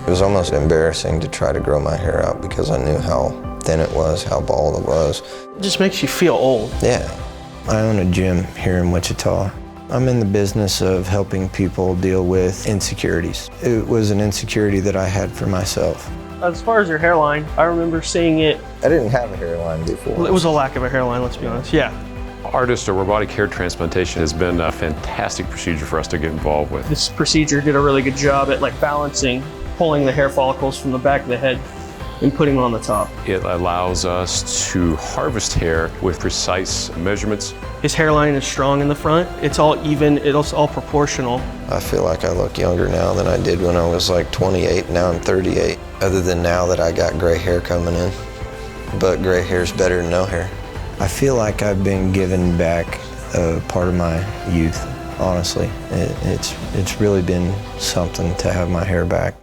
It was almost embarrassing to try to grow my hair out because I knew how thin it was, how bald it was. It just makes you feel old. Yeah. I own a gym here in Wichita. I'm in the business of helping people deal with insecurities. It was an insecurity that I had for myself. As far as your hairline, I remember seeing it. I didn't have a hairline before. Well, it was a lack of a hairline, let's be honest, yeah. ARTIST or robotic hair transplantation has been a fantastic procedure for us to get involved with. This procedure did a really good job at balancing, pulling the hair follicles from the back of the head and putting them on the top. It allows us to harvest hair with precise measurements. His hairline is strong in the front. It's all even, it's all proportional. I feel like I look younger now than I did when I was like 28, now I'm 38. Other than now that I got gray hair coming in. But gray hair is better than no hair. I feel like I've been given back a part of my youth, honestly. It's really been something to have my hair back.